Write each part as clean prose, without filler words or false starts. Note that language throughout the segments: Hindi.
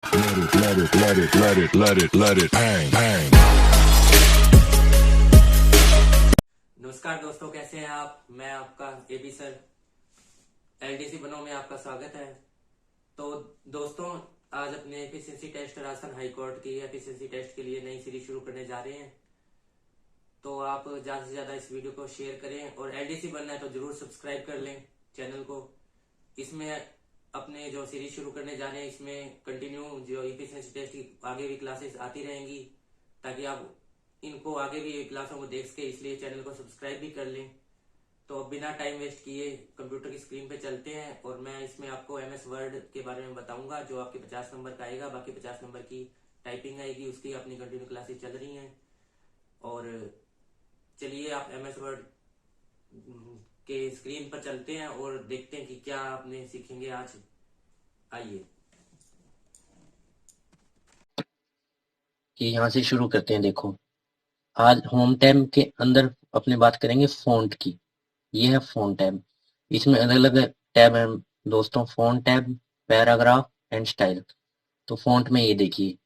नमस्कार दोस्तों, कैसे हैं आप। मैं आपका एबी सर एलडीसी बनो में आपका स्वागत है। तो दोस्तों, आज अपने efficiency test Rajasthan high court की एफिशिएंसी टेस्ट के लिए नई सीरीज शुरू करने जा रहे हैं। तो आप ज्यादा से ज्यादा इस वीडियो को शेयर करें और एलडीसी बनना है तो जरूर सब्सक्राइब कर लें चैनल को। इसमें अपने जो सीरीज शुरू करने जा रहे हैं, इसमें कंटिन्यू जो एफिशिएंसी टेस्ट की आगे भी क्लासेस आती रहेंगी, ताकि आप इनको आगे भी क्लासों को देख सके। इसलिए चैनल को सब्सक्राइब भी कर लें। तो अब बिना टाइम वेस्ट किए कंप्यूटर की स्क्रीन पे चलते हैं और मैं इसमें आपको एमएस वर्ड के बारे में बताऊंगा, जो आपके 50 नंबर का आएगा। बाकी 50 नंबर की टाइपिंग आएगी, उसकी अपनी कंटिन्यू क्लासेस चल रही हैं। और चलिए आप एमएस वर्ड के स्क्रीन पर चलते हैं और देखते हैं कि क्या आपने सीखेंगे आज। आइए कि यहाँ से शुरू करते हैं। देखो, आज होम टैब के अंदर अपने बात करेंगे फ़ॉन्ट की। ये है फ़ॉन्ट टैब। इसमें अलग अलग टैब हैं दोस्तों, font tab, paragraph and style. तो फ़ॉन्ट में ये देखिए,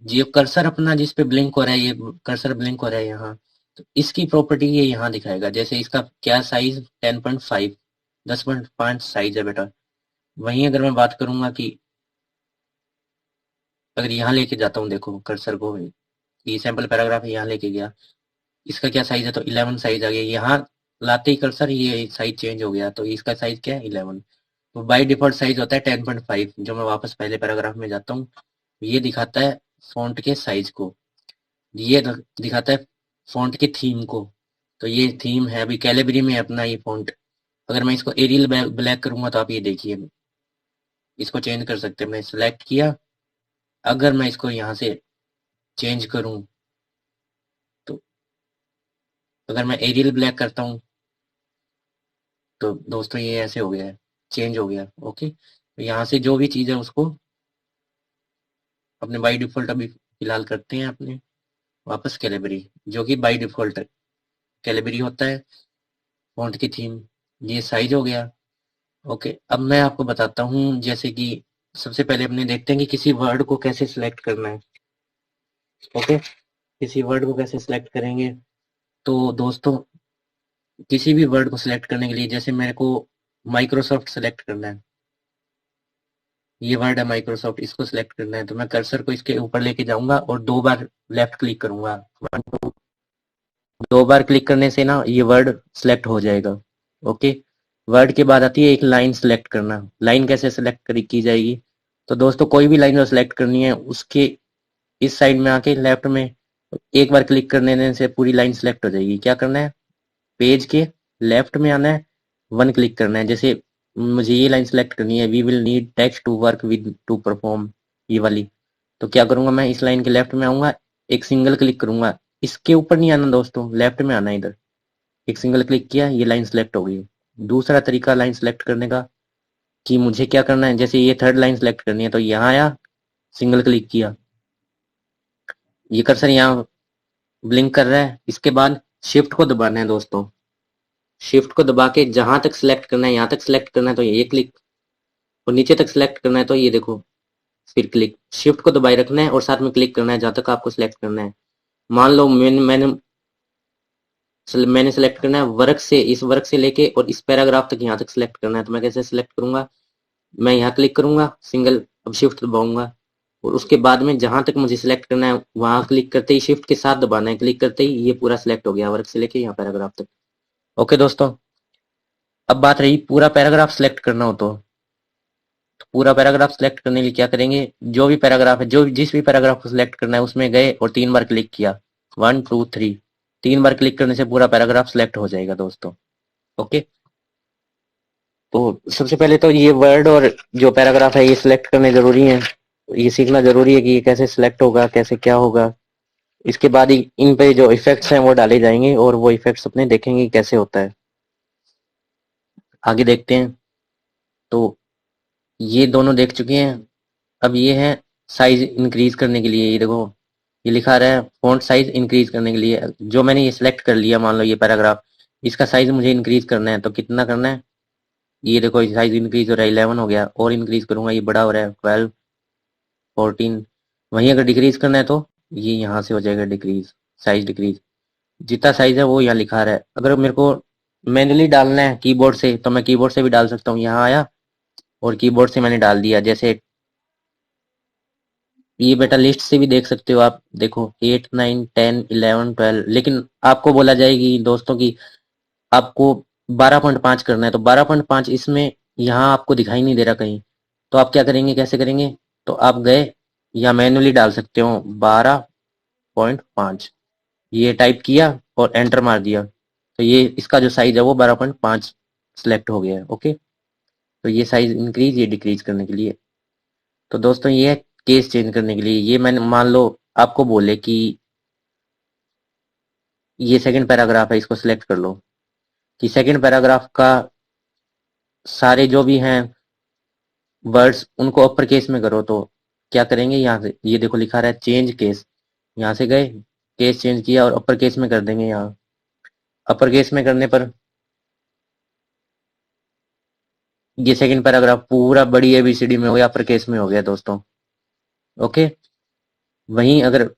ये कर्सर अपना जिस पे ब्लिंक हो रहा है, ये कर्सर ब्लिंक हो रहा है यहाँ, तो इसकी प्रॉपर्टी ये यहाँ दिखाएगा। जैसे इसका क्या साइज 10.5, 10.5 साइज है बेटा। वहीं अगर मैं बात करूंगा कि अगर यहाँ लेके जाता हूँ, देखो कर्सर को, ये सैंपल पैराग्राफ यहाँ लेके गया, इसका क्या साइज है, तो 11 साइज आ गया। यहाँ लाते ही कर्सर ये साइज चेंज हो गया, तो इसका साइज क्या है, 11। तो बाय डिफॉल्ट साइज होता है 10.5। जो मैं वापस पहले पैराग्राफ में जाता हूँ, ये दिखाता है फॉन्ट के साइज को, ये दिखाता है फॉन्ट के थीम को। तो ये थीम है अभी कैलिबरी में अपना ये फॉन्ट। अगर मैं इसको एरियल ब्लैक करूंगा तो आप ये देखिए, इसको चेंज कर सकते हैं। मैं सिलेक्ट किया, अगर मैं इसको यहाँ से चेंज करूं, तो अगर मैं एरियल ब्लैक करता हूँ तो दोस्तों ये ऐसे हो गया है, चेंज हो गया। ओके, तो यहाँ से जो भी चीज़ है उसको अपने बाई डिफॉल्ट अभी फिलहाल करते हैं अपने वापस कैलिबरी, जो कि बाई डिफॉल्ट कैलिबरी होता है फॉन्ट की थीम। ये साइज हो गया। ओके, अब मैं आपको बताता हूँ, जैसे कि सबसे पहले अपने देखते हैं कि किसी वर्ड को कैसे सिलेक्ट करना है। ओके, किसी वर्ड को कैसे सिलेक्ट करेंगे। तो दोस्तों, किसी भी वर्ड को सिलेक्ट करने के लिए, जैसे मेरे को माइक्रोसॉफ्ट सेलेक्ट करना है, ये वर्ड है माइक्रोसॉफ्ट, इसको सिलेक्ट करना है, तो मैं कर्सर को इसके ऊपर लेके जाऊंगा और 2 बार लेफ्ट क्लिक करूंगा। 2 बार क्लिक करने से ना ये वर्ड सिलेक्ट हो जाएगा। ओके, वर्ड के बाद आती है एक लाइन सिलेक्ट करना। लाइन कैसे सिलेक्ट की जाएगी, तो दोस्तों कोई भी लाइन जो सिलेक्ट करनी है, उसके इस साइड में आके लेफ्ट में एक बार क्लिक करने देने से पूरी लाइन सिलेक्ट हो जाएगी। क्या करना है, पेज के लेफ्ट में आना है, 1 क्लिक करना है। जैसे मुझे ये लाइन सेलेक्ट करनी है, we will need text to work with to perform, ये वाली। तो क्या करूंगा, मैं इस लाइन के लेफ्ट में आऊंगा, एक सिंगल क्लिक करूंगा। इसके ऊपर नहीं आना दोस्तों, लेफ्ट में आना है। इधर एक सिंगल क्लिक किया, ये लाइन सेलेक्ट हो गई। दूसरा तरीका लाइन सेलेक्ट करने का कि मुझे क्या करना है, जैसे ये थर्ड लाइन सेलेक्ट करनी है, तो यहाँ आया, सिंगल क्लिक किया, ये कर्सर यहाँ ब्लिंक कर रहा है। इसके बाद शिफ्ट को दबाना है दोस्तों, शिफ्ट को दबा के जहां तक सिलेक्ट करना है, यहाँ तक सिलेक्ट करना है तो ये क्लिक, और नीचे तक सिलेक्ट करना है तो ये देखो, फिर क्लिक। शिफ्ट को दबाए रखना है और साथ में क्लिक करना है जहां तक आपको सिलेक्ट करना है। मान लो मैंने सेलेक्ट करना है वर्क से, इस वर्क से लेके और इस पैराग्राफ तक यहाँ तक सिलेक्ट करना है, तो मैं कैसे सिलेक्ट करूंगा, मैं यहाँ क्लिक करूंगा, सिंगल, अब शिफ्ट दबाऊंगा और उसके बाद में जहां तक मुझे सिलेक्ट करना है वहां क्लिक करते ही शिफ्ट के साथ दबाना है, क्लिक करते ही ये पूरा सिलेक्ट हो गया, वर्क से लेके यहाँ पैराग्राफ तक। ओके दोस्तों, अब बात रही पूरा पैराग्राफ सिलेक्ट करना हो तो पूरा पैराग्राफ सिलेक्ट करने के लिए क्या करेंगे, जो भी पैराग्राफ है, जो जिस भी पैराग्राफ को सिलेक्ट करना है उसमें गए और 3 बार क्लिक किया, 1 2 3, 3 बार क्लिक करने से पूरा पैराग्राफ सिलेक्ट हो जाएगा दोस्तों। ओके, तो सबसे पहले तो ये वर्ड और जो पैराग्राफ है ये सिलेक्ट करने जरूरी है, ये सीखना जरूरी है कि ये कैसे सिलेक्ट होगा, कैसे क्या होगा। इसके बाद ही इन पे जो इफेक्ट्स हैं वो डाले जाएंगे और वो इफेक्ट्स अपने देखेंगे कैसे होता है। आगे देखते हैं। तो ये दोनों देख चुके हैं। अब ये है साइज इंक्रीज करने के लिए, ये देखो ये लिखा रहा है फॉन्ट साइज इंक्रीज करने के लिए। जो मैंने ये सिलेक्ट कर लिया, मान लो ये पैराग्राफ, इसका साइज मुझे इंक्रीज करना है, तो कितना करना है, ये देखो साइज इंक्रीज हो रहा है, 11 हो गया, और इंक्रीज करूंगा, ये बड़ा हो रहा है 12, 14। वहीं अगर डिक्रीज करना है तो ये यहाँ से हो जाएगा डिक्रीज, साइज डिक्रीज। जितना साइज है वो यहाँ लिखा रहा है। अगर मेरे को मैन्युअली डालना है कीबोर्ड से तो मैं कीबोर्ड से भी डाल सकता हूँ। यहाँ आया और कीबोर्ड से मैंने डाल दिया। जैसे ये बेटा लिस्ट से भी देख सकते हो आप, देखो 8 9 10 11 12, लेकिन आपको बोला जाएगी दोस्तों की आपको 12.5 करना है, तो 12.5 इसमें यहाँ आपको दिखाई नहीं दे रहा कहीं। तो आप क्या करेंगे, कैसे करेंगे, तो आप गए या मैन्युअली डाल सकते हो 12.5, ये टाइप किया और एंटर मार दिया, तो ये इसका जो साइज है वो 12.5 सिलेक्ट हो गया है। ओके, तो ये साइज इंक्रीज ये डिक्रीज करने के लिए। तो दोस्तों ये है केस चेंज करने के लिए। ये मैंने मान लो आपको बोले कि ये सेकंड पैराग्राफ है, इसको सिलेक्ट कर लो, कि सेकंड पैराग्राफ का सारे जो भी हैं वर्ड्स उनको अपर केस में करो। तो क्या करेंगे, यहाँ से ये देखो लिखा रहा है चेंज केस, यहाँ से गए केस चेंज किया और अपर केस में कर देंगे। यहाँ अपर केस में करने पर ये सेकंड पैराग्राफ पूरा बड़ी एबीसीडी में हो गया, अपर केस में हो गया दोस्तों। ओके, वहीं अगर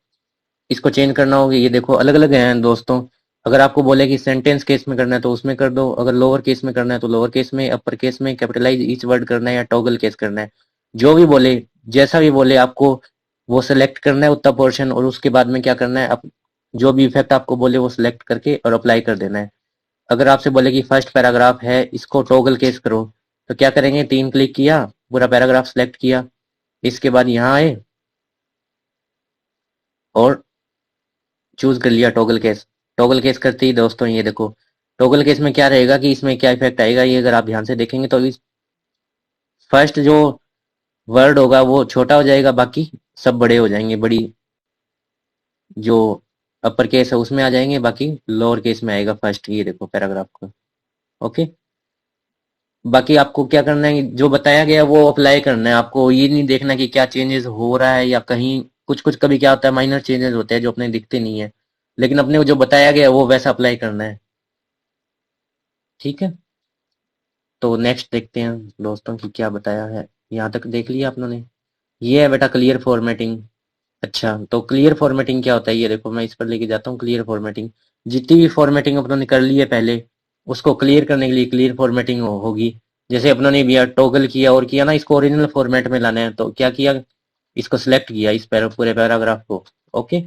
इसको चेंज करना होगा, ये देखो अलग अलग हैं दोस्तों। अगर आपको बोले कि सेंटेंस केस में करना है तो उसमें कर दो, अगर लोअर केस में करना है तो लोअर केस में, अपर केस में, कैपिटलाइज ईच वर्ड करना है या टॉगल केस करना है, जो भी बोले, जैसा भी बोले आपको वो सिलेक्ट करना है उतना पोर्शन, और उसके बाद में क्या करना है, आप जो भी इफेक्ट आपको बोले वो सिलेक्ट करके और अप्लाई कर देना है। अगर आपसे बोले कि फर्स्ट पैराग्राफ है इसको टॉगल केस करो, तो क्या करेंगे, 3 क्लिक किया, पूरा पैराग्राफ सिलेक्ट किया, इसके बाद यहाँ आए और चूज कर लिया टॉगल केस। टॉगल केस करते ही दोस्तों ये देखो टॉगल केस में क्या रहेगा कि इसमें क्या इफेक्ट आएगा, ये अगर आप ध्यान से देखेंगे तो इस फर्स्ट जो वर्ड होगा वो छोटा हो जाएगा, बाकी सब बड़े हो जाएंगे, बड़ी जो अपर केस है उसमें आ जाएंगे, बाकी लोअर केस में आएगा फर्स्ट, ये देखो पैराग्राफ का। ओके, बाकी आपको क्या करना है, जो बताया गया वो अप्लाई करना है। आपको ये नहीं देखना कि क्या चेंजेस हो रहा है या कहीं कुछ कुछ, कभी क्या होता है माइनर चेंजेस होते हैं जो अपने दिखते नहीं है, लेकिन अपने को जो बताया गया वो वैसा अप्लाई करना है। ठीक है, तो नेक्स्ट देखते हैं दोस्तों की क्या बताया है। यहाँ तक देख लिया आप लोगों ने, ये है बेटा क्लियर फॉर्मेटिंग। अच्छा, तो क्लियर फॉर्मेटिंग क्या होता है, ये देखो मैं इस पर लेके जाता हूँ। क्लियर फॉर्मेटिंग, जितनी भी फॉर्मेटिंग अपनों ने कर ली है पहले, उसको क्लियर करने के लिए क्लियर फॉर्मेटिंग होगी। जैसे अपनों ने भी टॉगल किया और किया ना, इसको ओरिजिनल फॉर्मेट में लाना है, तो क्या किया, इसको सिलेक्ट किया, इस पूरे पैराग्राफ को। ओके,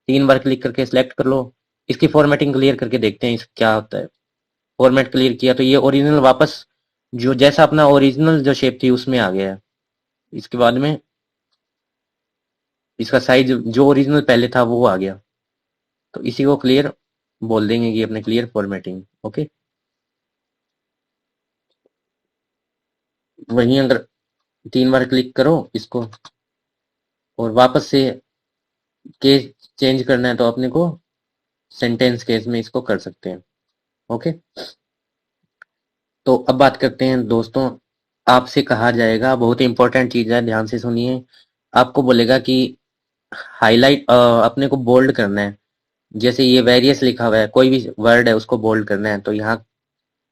3 बार क्लिक करके सिलेक्ट कर लो। इसकी फॉर्मेटिंग क्लियर करके देखते हैं इस क्या होता है। फॉर्मेट क्लियर किया तो ये ओरिजिनल वापस जो जैसा अपना ओरिजिनल जो शेप थी उसमें आ गया है। इसके बाद में इसका साइज जो ओरिजिनल पहले था वो आ गया, तो इसी को क्लियर बोल देंगे कि अपने क्लियर फॉर्मेटिंग। ओके, वहीं अगर 3 बार क्लिक करो इसको और वापस से केस चेंज करना है तो अपने को सेंटेंस केस में इसको कर सकते हैं। ओके, तो अब बात करते हैं दोस्तों, आपसे कहा जाएगा, बहुत ही इंपॉर्टेंट चीज है, ध्यान से सुनिए। आपको बोलेगा कि हाईलाइट अपने को बोल्ड करना है। जैसे ये वेरियस लिखा हुआ है, कोई भी वर्ड है उसको बोल्ड करना है, तो यहाँ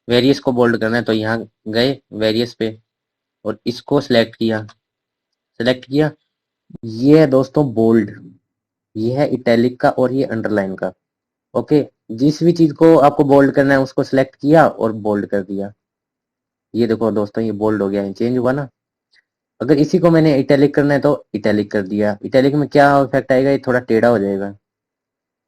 वेरियस को बोल्ड करना है, तो यहाँ गए वेरियस पे और इसको सिलेक्ट किया, सिलेक्ट किया। ये है दोस्तों बोल्ड, ये है इटैलिक का और ये अंडरलाइन का। ओके, जिस भी चीज को आपको बोल्ड करना है उसको सिलेक्ट किया और बोल्ड कर दिया। ये देखो दोस्तों ये बोल्ड हो गया है, चेंज हुआ ना। अगर इसी को मैंने इटैलिक करना है तो इटैलिक कर दिया। इटैलिक में क्या इफेक्ट आएगा, ये थोड़ा टेढ़ा हो जाएगा।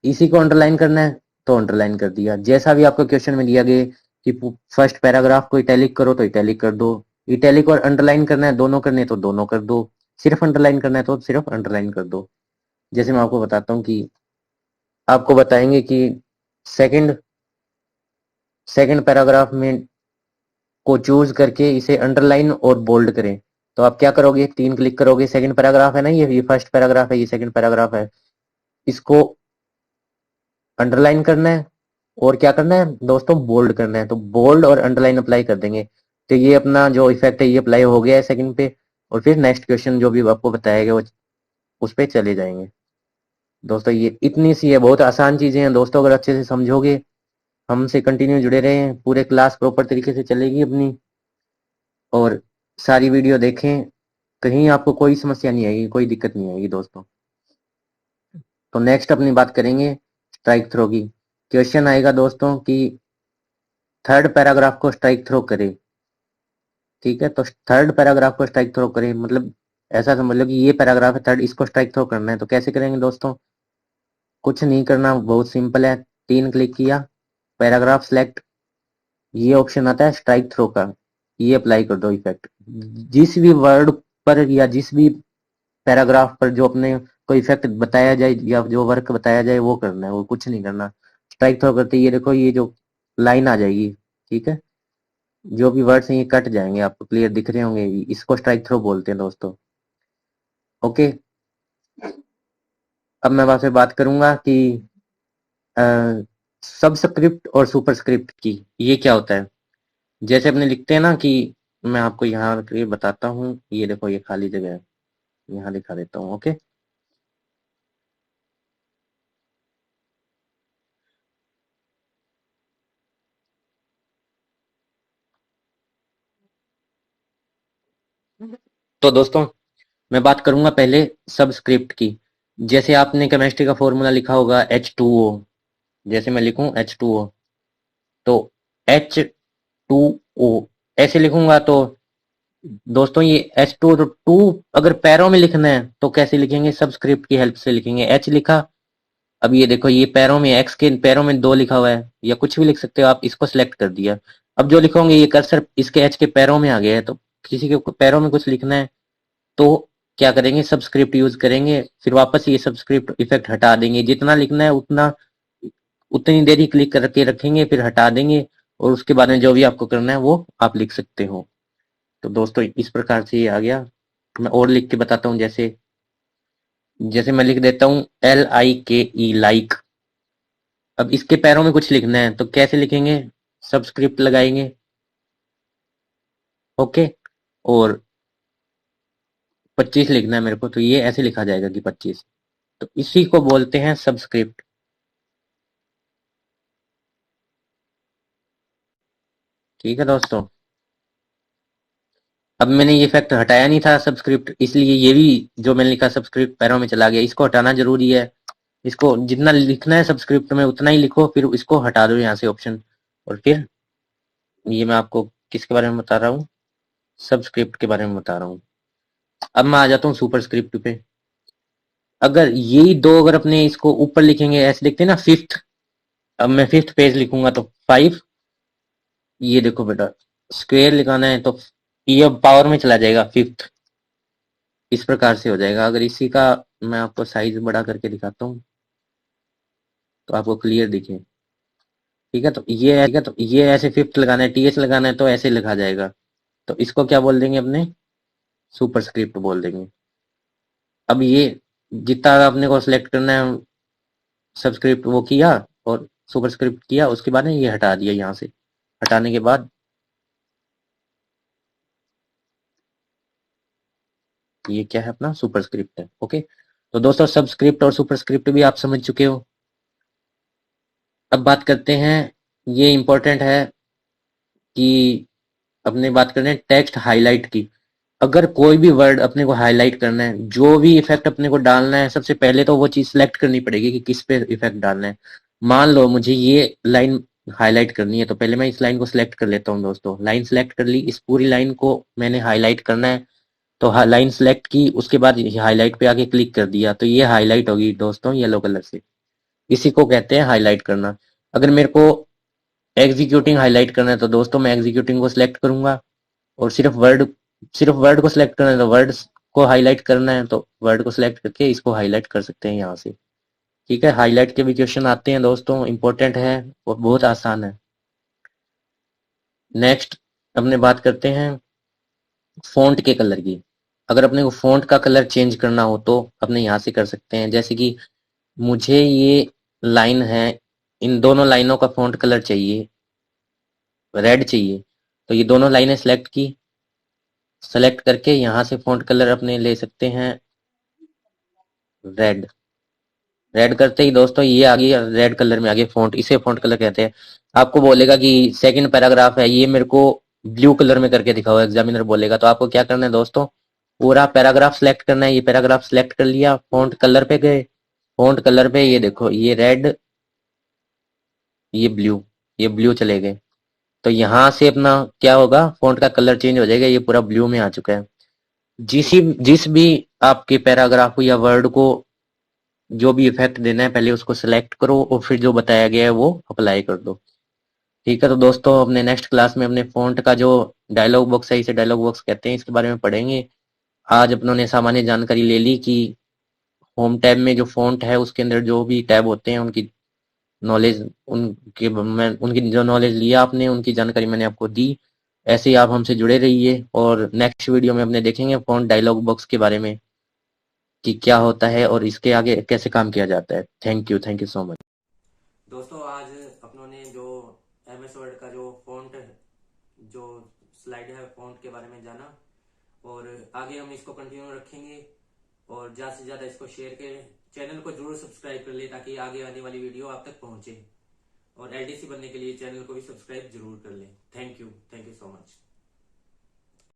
इसी को अंडरलाइन करना है तो अंडरलाइन कर दिया। जैसा भी आपको क्वेश्चन में दिया गया कि फर्स्ट पैराग्राफ को इटैलिक करो तो इटैलिक कर दो, इटैलिक और अंडरलाइन करना है दोनों करने तो दोनों कर दो, सिर्फ अंडरलाइन करना है तो सिर्फ अंडरलाइन कर दो। जैसे मैं आपको बताता हूँ कि आपको बताएंगे कि सेकंड सेकंड पैराग्राफ में को चूज करके इसे अंडरलाइन और बोल्ड करें, तो आप क्या करोगे, 3 क्लिक करोगे, सेकंड पैराग्राफ है ना, ये फर्स्ट पैराग्राफ है, ये सेकंड पैराग्राफ है, इसको अंडरलाइन करना है और क्या करना है दोस्तों, बोल्ड करना है। तो बोल्ड और अंडरलाइन अप्लाई कर देंगे, तो ये अपना जो इफेक्ट है ये अप्लाई हो गया है सेकंड पे, और फिर नेक्स्ट क्वेश्चन जो भी आपको बताया गया वो उस पे चले जाएंगे। दोस्तों ये इतनी सी है, बहुत आसान चीजें हैं दोस्तों, अगर अच्छे से समझोगे, हमसे कंटिन्यू जुड़े रहे, पूरे क्लास प्रॉपर तरीके से चलेगी अपनी, और सारी वीडियो देखें, कहीं आपको कोई समस्या नहीं आएगी, कोई दिक्कत नहीं आएगी दोस्तों। तो नेक्स्ट अपनी बात करेंगे स्ट्राइक थ्रो की। क्वेश्चन आएगा दोस्तों कि थर्ड पैराग्राफ को स्ट्राइक थ्रो करे। ठीक है, तो थर्ड पैराग्राफ को स्ट्राइक थ्रो करें मतलब ऐसा समझ लो कि ये पैराग्राफ है थर्ड, इसको स्ट्राइक थ्रो करना है। तो कैसे करेंगे दोस्तों? कुछ नहीं करना, बहुत सिंपल है। 3 क्लिक किया, पैराग्राफ सिलेक्ट, ये ऑप्शन आता है स्ट्राइक थ्रो का, ये अप्लाई कर दो इफेक्ट। जिस भी वर्ड पर या जिस भी पैराग्राफ पर जो अपने को इफेक्ट बताया जाए या जो वर्क बताया जाए वो करना है, वो कुछ नहीं करना। स्ट्राइक थ्रो करते ये देखो ये जो लाइन आ जाएगी, ठीक है, जो भी वर्ड्स हैं ये कट जाएंगे, आपको क्लियर दिख रहे होंगे, इसको स्ट्राइक थ्रो बोलते हैं दोस्तों। ओके, अब मैं वहां से बात करूंगा कि सबस्क्रिप्ट और सुपरस्क्रिप्ट की ये क्या होता है। जैसे अपने लिखते हैं ना कि मैं आपको यहाँ के बताता हूँ, ये देखो ये खाली जगह है, यहाँ दिखा देता हूँ। ओके, तो दोस्तों मैं बात करूंगा पहले सबस्क्रिप्ट की। जैसे आपने केमिस्ट्री का फॉर्मूला लिखा होगा H2O, जैसे मैं लिखूं H2O, तो H2O ऐसे लिखूंगा। तो दोस्तों ये H2 तो टू अगर पैरों में लिखना है तो कैसे लिखेंगे? सबस्क्रिप्ट की हेल्प से लिखेंगे। H लिखा, अब ये देखो ये पैरों में एक्स के पैरों में 2 लिखा हुआ है, या कुछ भी लिख सकते हो आप, इसको सिलेक्ट कर दिया। अब जो लिखोगे ये कर्सर इसके एच के पैरों में आ गया है, तो किसी के पैरों में कुछ लिखना है तो क्या करेंगे? सबस्क्रिप्ट यूज करेंगे, फिर वापस ये सबस्क्रिप्ट इफेक्ट हटा देंगे। जितना लिखना है उतना उतनी देर ही क्लिक करके रखेंगे, फिर हटा देंगे, और उसके बाद में जो भी आपको करना है वो आप लिख सकते हो। तो दोस्तों इस प्रकार से ये आ गया। मैं और लिख के बताता हूँ, जैसे जैसे मैं लिख देता हूँ LIKE लाइक। अब इसके पैरों में कुछ लिखना है तो कैसे लिखेंगे? सबस्क्रिप्ट लगाएंगे। ओके, और 25 लिखना है मेरे को, तो ये ऐसे लिखा जाएगा कि 25। तो इसी को बोलते हैं सबस्क्रिप्ट। ठीक है दोस्तों, अब मैंने ये फैक्ट हटाया नहीं था सबस्क्रिप्ट, इसलिए ये भी जो मैंने लिखा सबस्क्रिप्ट पैरों में चला गया, इसको हटाना जरूरी है। इसको जितना लिखना है सबस्क्रिप्ट में उतना ही लिखो, फिर इसको हटा दो यहाँ से ऑप्शन। और फिर ये मैं आपको किसके बारे में बता रहा हूँ? सबस्क्रिप्ट के बारे में बता रहा हूँ। अब मैं आ जाता हूँ सुपरस्क्रिप्ट पे। अगर यही दो अगर अपने इसको ऊपर लिखेंगे, ऐसे लिखते हैं ना फिफ्थ, अब मैं फिफ्थ पेज लिखूंगा तो 5, ये देखो बेटा स्क्वायर लिखाना है तो ये अब पावर में चला जाएगा फिफ्थ, इस प्रकार से हो जाएगा। अगर इसी का मैं आपको साइज बड़ा करके दिखाता हूँ तो आपको क्लियर दिखे। ठीक है, तो ये ऐसे फिफ्थ लगाना है, TH लगाना है तो ऐसे लिखा जाएगा। तो इसको क्या बोल देंगे अपने? सुपरस्क्रिप्ट बोल देंगे। अब ये जितना अपने को सिलेक्ट करना है सबस्क्रिप्ट वो किया और सुपरस्क्रिप्ट किया, उसके बाद ये हटा दिया। यहाँ से हटाने के बाद ये क्या है? अपना सुपरस्क्रिप्ट है। ओके, तो दोस्तों सबस्क्रिप्ट और सुपरस्क्रिप्ट भी आप समझ चुके हो। अब बात करते हैं, ये इंपॉर्टेंट है कि अपने बात करते हैं टेक्स्ट हाईलाइट की। अगर कोई भी वर्ड अपने को हाईलाइट करना है, जो भी इफेक्ट अपने को डालना है, सबसे पहले तो वो चीज सिलेक्ट करनी पड़ेगी कि किस पे इफेक्ट डालना है। मान लो मुझे ये लाइन हाईलाइट करनी है, तो पहले मैं इस लाइन को सिलेक्ट कर लेता हूँ दोस्तों। लाइन सिलेक्ट कर ली, इस पूरी लाइन को मैंने हाईलाइट करना है, तो लाइन सेलेक्ट की, उसके बाद हाईलाइट पे आके क्लिक कर दिया, तो ये हाईलाइट होगी दोस्तों येलो कलर से। इसी को कहते हैं हाईलाइट करना। अगर मेरे को एग्जीक्यूटिंग हाईलाइट करना है तो दोस्तों मैं एग्जीक्यूटिंग को सिलेक्ट करूंगा, और सिर्फ वर्ड को सिलेक्ट करना है तो वर्ड को हाईलाइट करना है, तो वर्ड को सिलेक्ट करके इसको हाईलाइट कर सकते हैं यहाँ से। ठीक है, हाईलाइट के भी क्वेश्चन आते हैं दोस्तों, इंपॉर्टेंट है और बहुत आसान है। नेक्स्ट अपने बात करते हैं फॉन्ट के कलर की। अगर अपने को फॉन्ट का कलर चेंज करना हो तो अपने यहाँ से कर सकते हैं। जैसे कि मुझे ये लाइन है, इन दोनों लाइनों का फॉन्ट कलर चाहिए, रेड चाहिए, तो ये दोनों लाइनें सेलेक्ट की, सेलेक्ट करके यहाँ से फॉन्ट कलर अपने ले सकते हैं रेड। रेड करते ही दोस्तों ये आ गई, रेड कलर में आ गया फॉन्ट, इसे फॉन्ट कलर कहते हैं। आपको बोलेगा कि सेकंड पैराग्राफ है ये मेरे को ब्लू कलर में करके दिखाओ, एग्जामिनर बोलेगा, तो आपको क्या करना है दोस्तों? पूरा पैराग्राफ सिलेक्ट करना है। ये पैराग्राफ सिलेक्ट कर लिया, फॉन्ट कलर पे गए, फॉन्ट कलर पे ये देखो, ये रेड, ये ब्लू चले गए। तो यहाँ से अपना क्या होगा, फॉन्ट का कलर चेंज हो जाएगा, ये पूरा ब्लू में आ चुका है। जिस भी आपके पैराग्राफ को या वर्ड को जो भी इफेक्ट देना है, पहले उसको सिलेक्ट करो और फिर जो बताया गया है वो अप्लाई कर दो। ठीक है, तो दोस्तों अपने नेक्स्ट क्लास में अपने फॉन्ट का जो डायलॉग बॉक्स है, इसे डायलॉग बॉक्स कहते हैं, इसके बारे में पढ़ेंगे। आज अपनों ने सामान्य जानकारी ले ली कि होम टैब में जो फॉन्ट है उसके अंदर जो भी टैब होते हैं उनकी नॉलेज, उनकी जो नॉलेज लिया आपने, उनकी जानकारी मैंने आपको दी। ऐसे ही आप हमसे जुड़े रहिए और नेक्स्ट वीडियो में अपने देखेंगे फॉन्ट डायलॉग बॉक्स के बारे में कि क्या होता है और इसके आगे कैसे काम किया जाता है। Thank you so much. दोस्तों आज अपनों ने जो MS वर्ड का जो फॉन्ट जो स्लाइड है फॉन्ट के बारे में जाना, और आगे हम इसको कंटिन्यू रखेंगे। और ज्यादा से ज्यादा इसको शेयर करें, चैनल को जरूर सब्सक्राइब कर ले ताकि आगे आने वाली वीडियो आप तक पहुंचे। और LDC बनने के लिए चैनल को भी सब्सक्राइब जरूर कर लें। Thank you so much.